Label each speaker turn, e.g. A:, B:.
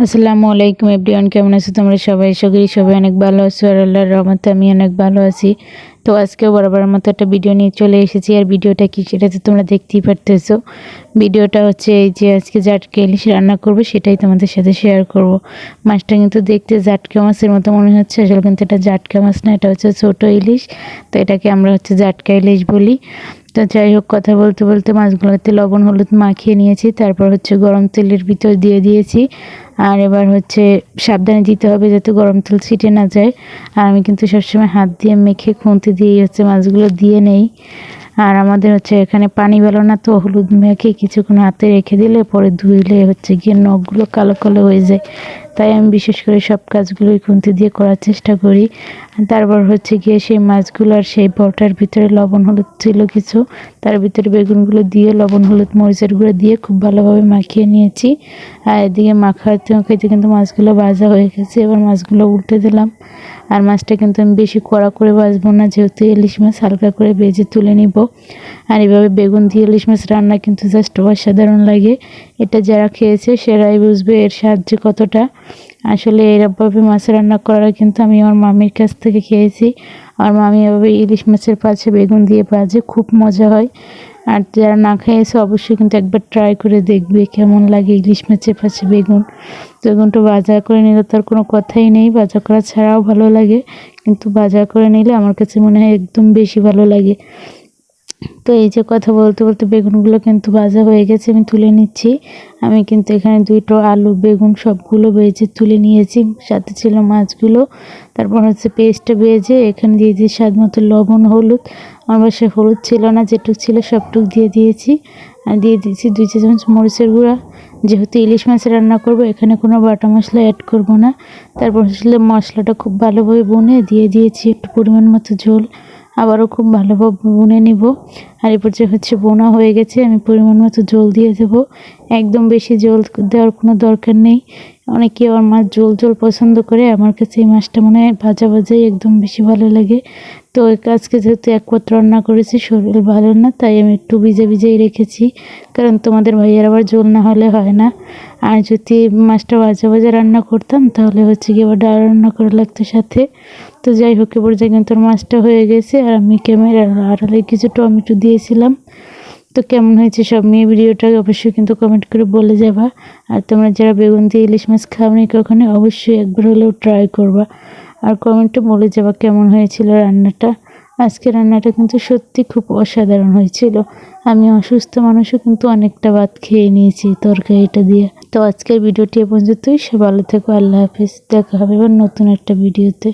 A: আসসালামু আলাইকুম এভরিওয়ান, কেমন আছো তোমরা সবাই? সবাই অনেক ভালো আছো আর আল্লাহর রহমতে আমি অনেক ভালো আছি। তো আজকেও বরাবরের মতো একটা ভিডিও নিয়ে চলে এসেছি। আর ভিডিওটা কি সেটা তো তোমরা দেখতেই পারতেছো। ভিডিওটা হচ্ছে এই যে আজকে জাটকা ইলিশ রান্না করব, সেটাই তোমাদের সাথে শেয়ার করব। মাছটা কিন্তু দেখতে জাটকা মাছের মতো মনে হচ্ছে, আসলে কিন্তু এটা জাটকা মাছ না, এটা হচ্ছে ছোট ইলিশ। তো এটাকে আমরা হচ্ছে জাটকা ইলিশ বলি। তো যাই হোক, কথা বলতে বলতে মাছগুলোতে লবণ হলুদ মাখিয়ে নিয়েছি, তারপর হচ্ছে গরম তেলের ভিতর দিয়ে দিয়েছি। আর এবার হচ্ছে সাবধানে দিতে হবে যাতে গরম তেল ছিটে না যায়। আর আমি কিন্তু সবসময় হাত দিয়ে মেখে খুন্তি দিয়েই হচ্ছে মাছগুলো দিয়ে নেই। আর আমাদের হচ্ছে এখানে পানি ভালো না, তো হলুদ মেখে কিছুক্ষণ হাতে রেখে দিলে পরে ধুইলে হচ্ছে গিয়ে নখগুলো কালো কালো হয়ে যায়। তাই আমি বিশেষ করে সব কাজগুলোই খুন্তি দিয়ে করার চেষ্টা করি। তারপর হচ্ছে গিয়ে সেই মাছগুলো আর সেই বটার ভিতরে লবণ হলুদ ছিল কিছু, তার ভিতরে বেগুনগুলো দিয়ে লবণ হলুদ মরিচের গুঁড়ো দিয়ে খুব ভালোভাবে মাখিয়ে নিয়েছি। আর এদিকে মাখাতে মাখাইতে কিন্তু মাছগুলো ভাজা হয়ে গেছে। এবার মাছগুলো উল্টে দিলাম। আর মাছটা কিন্তু আমি বেশি কড়া করে ভাজবো না, যেহেতু ইলিশ মাছ হালকা করে ভেজে তুলে নিব। আর এভাবে বেগুন দিয়ে ইলিশ মাছ রান্না কিন্তু জাস্ট অসাধারণ লাগে। এটা যারা খেয়েছে সেরাই বুঝবে এর স্বাদ যে কতটা। আসলে এরকমভাবে মাছ রান্না করা কিন্তু আমি আমার মামির কাছ থেকে খেয়েছি। আর মামি এভাবে ইলিশ মাছের পাশে বেগুন দিয়ে ভাজে, খুব মজা হয়। আর যারা না খেয়েছে অবশ্যই কিন্তু একবার ট্রাই করে দেখবে কেমন লাগে ইলিশ মাছের পাশে বেগুন। বেগুনটা ভাজা করে নিলে তার কোনো কথাই নেই, ভাজা করা ছাড়াও ভালো লাগে, কিন্তু ভাজা করে নিলে আমার কাছে মনে হয় একদম বেশি ভালো লাগে। তো এই যে কথা বলতে বলতে বেগুনগুলো কিন্তু ভাজা হয়ে গেছে, আমি তুলে নিচ্ছি। আমি কিন্তু এখানে দুটো আলু বেগুন সবগুলো ভেজে তুলে নিয়েছি, সাথে ছিল মাছগুলো। তারপর হচ্ছে পেস্টটা ভেজে এখানে দিয়ে দিয়েছি স্বাদ মতো লবণ হলুদ। আমার বাসায় হলুদ ছিল না, যেটুক ছিল সবটুক দিয়ে দিয়েছি। আর দিয়ে দিয়েছি 2 চা চামচ মরিচের গুঁড়া। যেহেতু ইলিশ মাছ রান্না করব এখানে কোনো বাটা মশলা অ্যাড করব না। তারপর আসলে মশলাটা খুব ভালোভাবে ভুনে দিয়ে দিয়েছি একটু পরিমাণ মতো ঝোল, আবারও খুব ভালোভাবে ভুনে নিব। আর এরপর যে হচ্ছে বোনা হয়ে গেছে, আমি পরিমাণ মতো জল দিয়ে দেবো। একদম বেশি জল দেওয়ার কোনো দরকার নেই। অনেকে আমার মাছ ঝোল ঝোল পছন্দ করে, আমার কাছে এই মাছটা মনে হয় ভাজা ভাজাই একদম বেশি ভালো লাগে। তো আজকে যেহেতু এক পাত্র রান্না করেছি, শরীর ভালো না, তাই আমি একটু ভিজে ভিজেই রেখেছি, কারণ তোমাদের ভাইয়ার আবার ঝোল না হলে হয় না। আর যদি মাছটা ভাজা ভাজা রান্না করতাম তাহলে হচ্ছে কি আবার ডাল রান্না করা লাগতো সাথে। তো যাই হোক, এবার যে কিন্তু মাছটা হয়ে গেছে। আর আমি ক্যামেরার আড়ালে কিছু টমেটো দিয়েছিলাম। তো কেমন হয়েছে সব নিয়ে ভিডিওটা অবশ্যই কিন্তু কমেন্ট করে বলে যাবা। আর তোমরা যারা বেগুন দিয়ে ইলিশ মাছ খাওনি কখনো, অবশ্যই একবার হলেও ট্রাই করবা। আর কমেন্টে বলে যাবা কেমন হয়েছিল রান্নাটা। আজকে রান্নাটা কিন্তু সত্যি খুব অসাধারণ হয়েছিল। আমি অসুস্থ মানুষও কিন্তু অনেকটা ভাত খেয়ে নিয়েছি তরকারিটা দিয়ে। তো আজকের ভিডিওটি এ পর্যন্তই। সে ভালো থেকো, আল্লাহ হাফিজ। দেখা হবে এবার নতুন একটা ভিডিওতে।